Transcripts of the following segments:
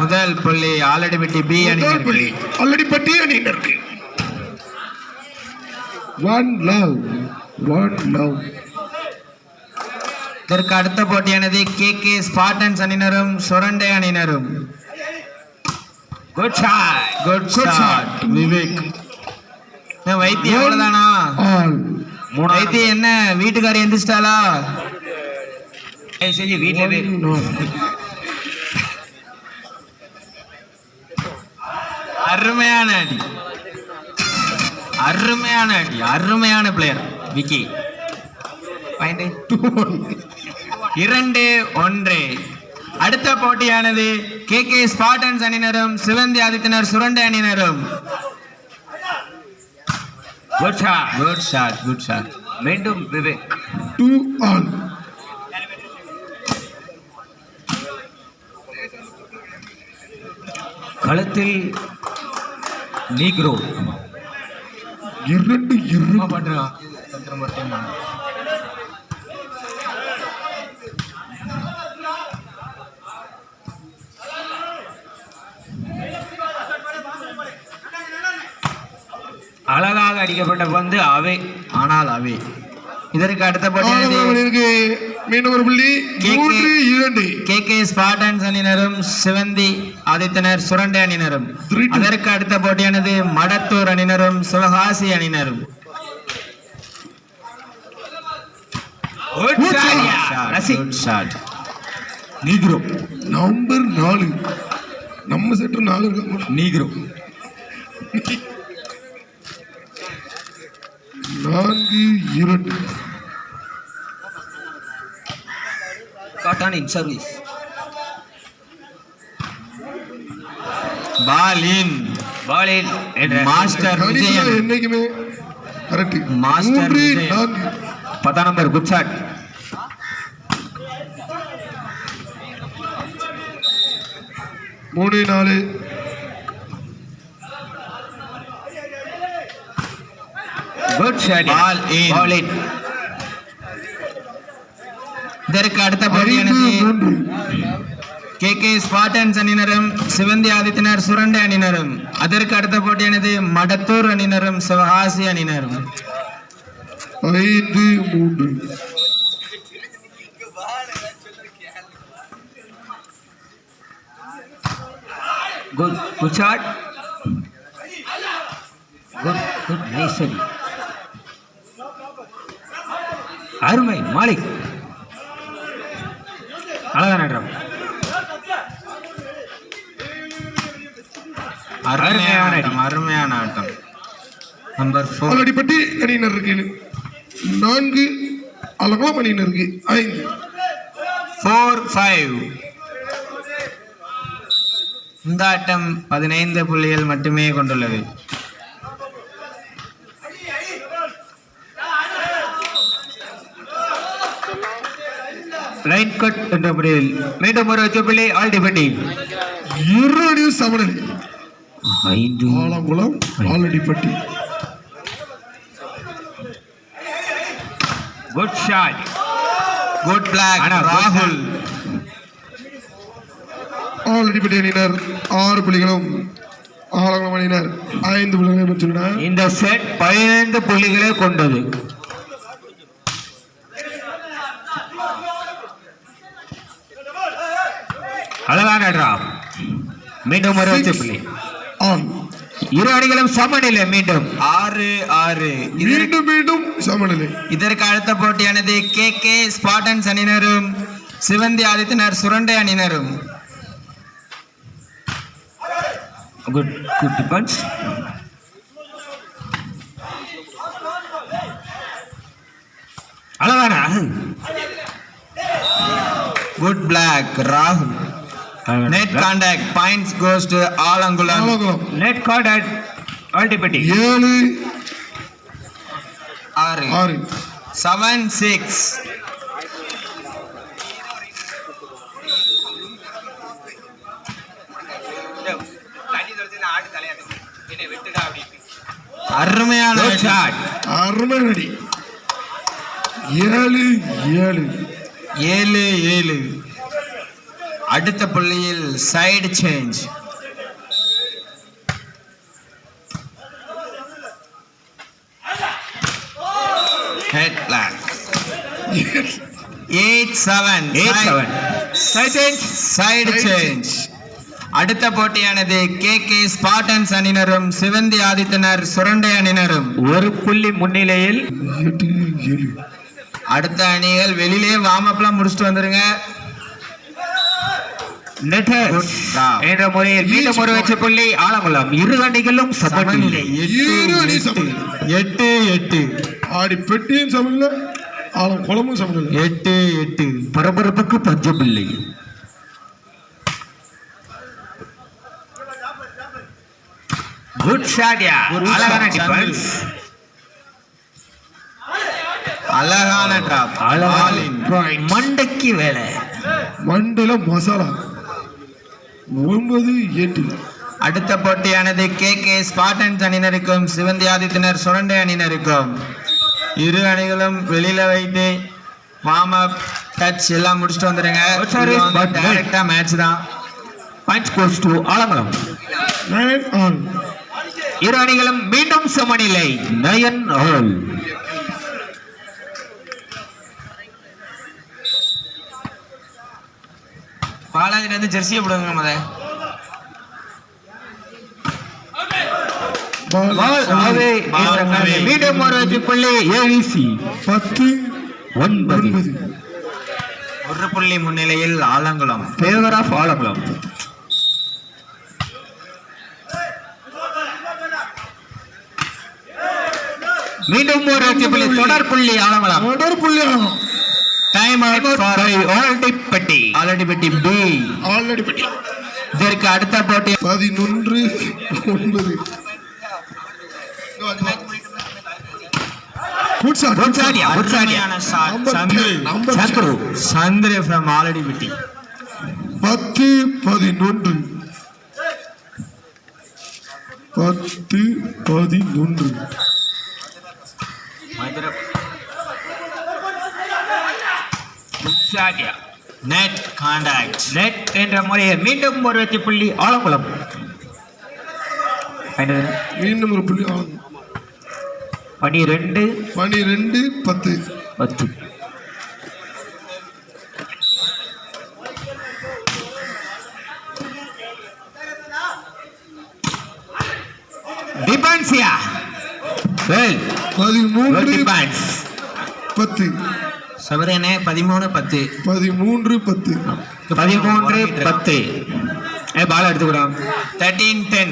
முதல் புள்ளி ஆலடிப்பட்டி பி அணியினருக்கு. ஆலடிப்பட்டி அணியினருக்கு. One love. இதற்கு அடுத்த போட்டியானது KK ஸ்பார்டன்ஸ் அணியினரும் சுரண்டை அணியினரும். Good shot Vivek. வைத்தியம் எவ்வளவுதானா? வைத்தியம் என்ன வீட்டுக்காரி எந்திரிச்சிட்டாளா? சரி வீட்டுல அருமையான அடி, அருமையான அடி, அருமையான பிளேயர் விக்கி. 2-1. அடுத்த போட்டியானது KK ஸ்பார்டன்ஸ் அணியினரும் சிவந்தி ஆதித்தனர் சுரண்டை அணியினரும். Good shot. மீண்டும் விவேக். 2-all. களத்தில் நீக்ரோ 2 பண்றான். அழகாக அடிக்கப்பட்ட பந்து அவே, ஆனால் அவே. இதற்கு அடுத்த போட்டி மீண்டும் ஒரு புள்ளி 3-2. KK ஸ்பார்டன்ஸ் அணியினரும் சிவந்தி ஆதித்தனர் சுரண்டை அணியினரும். அதற்கு அடுத்த போட்டியானது மடத்தூர் அணியினரும் சிவகாசி அணியினரும். Negro number 4. நம்ம set 4 Negro 4-2. Cotton in service. Ball in. Master Vijayan. என்னைக்குமே correct. Master Vijayan 10 number good shot. மூணு 4. Good shot. Ball in. இதற்கு அடுத்த போட்டியானது KK ஸ்பார்டன்ஸ் அணியினரும் சிவந்தி ஆதித்தனர் சுரண்டை அணியினரும். அதற்கு அடுத்த போட்டியானது மடத்தூர் அணியினரும் சிவகாசி அணியினரும். 5-3. Good shot. Good nice. அருமை மாலிக். அழகான இடம். அருமையான ஆட்டம். நம்பர் 4 ஆலடிப்பட்டி அணியினர் இருக்கு 4, அலகுளம் அணியினர் இருக்கு 5. 4-5. இந்த ஆட்டம் 15 புள்ளிகள் மட்டுமே கொண்டுள்ளது. லைன் கட் என்ற முறையில் மீண்டும் ஒரு புள்ளி ஆலடிப்பட்டி. 2 சமநிலை. 5 Alangulam Aladipatti. Good shot. Good block ராகுல். ஆலடிப்பட்டி அணியினர் 6 புள்ளிகளும் ஆலங்குளம் அணியினர் 5 புள்ளிகளை பெற்றுள்ளனர். இந்த செட் 15 புள்ளிகளை கொண்டது. அழகான டிராப். மீண்டும் ஒரு புள்ளி. இரு அணிகளும் சமநிலை. மீண்டும் 6-6. மீண்டும் சமநிலை. இதற்கு அடுத்த போட்டியானது KK ஸ்பார்டன்ஸ் அணியினரும் சிவந்தி ஆதித்தனர் சுரண்டை அணியினரும். Good defence. அழகான குட் பிளாக் ராகுல். Net contact points goes to Alangulam. Net contact Aladipatti. 7-6. 7-6. அருமையான ஷாட். அருமையான அடி. 7-7. அடுத்த புள்ளியில் side change. Head block. 8-7 side change. அடுத்த போட்டியானது KK ஸ்பார்டன்ஸ் அணியினரும் சிவந்தி ஆதித்தனர் சுரண்டை அணியினரும் ஒரு புள்ளி முன்னிலையில் 8-7. அடுத்த அணிகள் வெளியிலே வார்ம் அப்லாம் முடிச்சுட்டு வந்துருங்க. நெட்டர்ஸ் என்ற முறையில் மீண்டும் ஒரு வெற்றி புள்ளி ஆலங்குளம். இரு அணிகளும் சமநிலை. 8-8 ஆடி பெட்டியும் சமநிலை, ஆலம் குளமும் சமநிலை. 8-8 பரபரப்புக்கு பஞ்சமில்லை. குட் ஷாட் யா. அழகான டிஃபென்ஸ். அழகான டிராப். மண்டைக்கு வேலை. மண்டல மசாலா. 9-8. அடுத்த போட்டியானது KK ஸ்பார்டன்ஸ் அணியினருக்கும் சிவந்தி ஆதித்தனர் சுரண்டை அணியினருக்கும். இரு அணிகளும் வெளியில வைத்து வார்ம் அப் டச் எல்லாம் முடிச்சுட்டு வந்துருங்க. டைரக்டா மேட்ச் தான். Points goes to Alangulam. 9-all. இரு அணிகளும் மீண்டும் சமநிலை. 9-all. பாலாஜில இருந்து ஜெர்சியை போடுங்க முத. மீண்டும் ஒரு வெற்றி புள்ளி AVC. 10-9 ஒரு புள்ளி முன்னிலையில் ஆலங்குளம். Favour of Alangulam. மீண்டும் ஒரு வெற்றி புள்ளி. தொடர் புள்ளி Alangulam. Time out for Aladipatti. Aladipatti B. Already பெட்டி. இதற்கு அடுத்த போட்டி 11-9. Good shot. அருமையான shot. Chandru Chandra from Aladipatti. 10-11. 10-11. Net contact. Net என்ற முறையை மீண்டும் ஒரு வெற்றி புள்ளி ஆலங்குளம். மீண்டும் ஒரு புள்ளி. 12-10. 12-10. டிபான்சியா. வெல் 13-10. டிபான்ஸ். சபரேனே 13-10. 13-10. 13-10. பால் எடுத்துக்கிறோம். 13-10.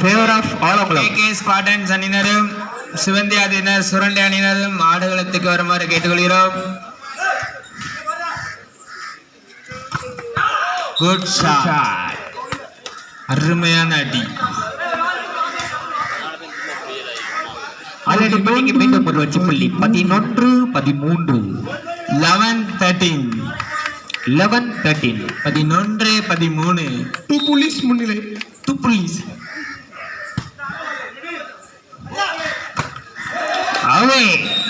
Favour of Alangulam. KK Spartans அணியினரும் சிவந்தி ஆதித்தனர் சுரண்டை அணியினரும் ஆடுகளத்துக்கு வருமாறு கேட்டுக்கொள்கிறோம். Good shot. அருமையான அடி. ஆலடிப்பட்டிக்கு மீண்டும் ஒரு வெற்றி புள்ளி. 11-13. 11-13. 11-13. 11-13. 2 புள்ளிஸ் முன்னிலை. 2 புள்ளிஸ். அவே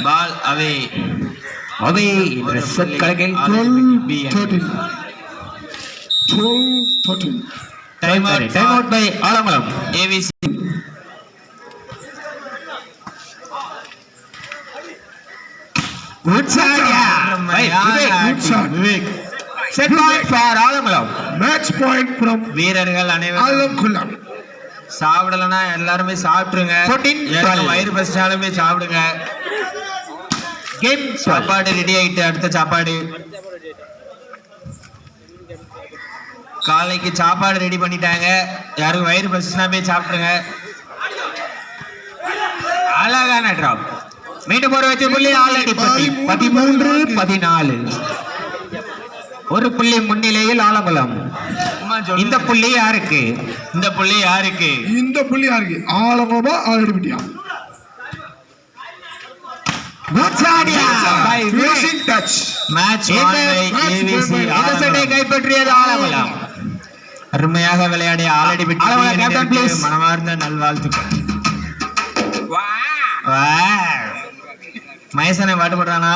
பால் அவே. அவே என்ற செட் கணக்கில் 12-13. 12-13. Time out by Alangulam. AVC. Good shot yeah. Good shot. Set point for Alangulam. Match point from வீரர்கள் அனைவரும் ஆலங்குளம். சாப்பிடலன்னா எல்லாருமே சாப்பிட்டுருங்க. 14-12. வயிறு பசிச்சாலுமே சாப்பிடுங்க. கேம் சாப்பாடு ரெடி ஆயிட்டு அடுத்த சாப்பாடு காலைக்கு சாப்பாடு ரெடி பண்ணிட்டாங்க. யாருக்கு வயிறு பசிச்சுனா போய் சாப்பிடுங்க. அழகான டிராப். மீண்டும் ஒரு வெற்றி புள்ளி ஆலடிப்பட்டி. 13-14. ஒரு புள்ளி முன்னிலையில் ஆலங்குளம். இந்த புள்ளி யாருக்கு? இந்த புள்ளி யாருக்கு? இந்த புள்ளி யாருக்கு? ஆலங்குளமா ஆலடிப்பட்டியா? Finishing touch. மேட்ச் கைப்பற்றியது ஆலங்குளம். அருமையாக விளையாடிய ஆலடிப்பட்டி ஆலங்குளம் captain please. மனமார்ந்த நல்வாழ்த்துக்கள். மகேசனை பாட்டு போடுறானா?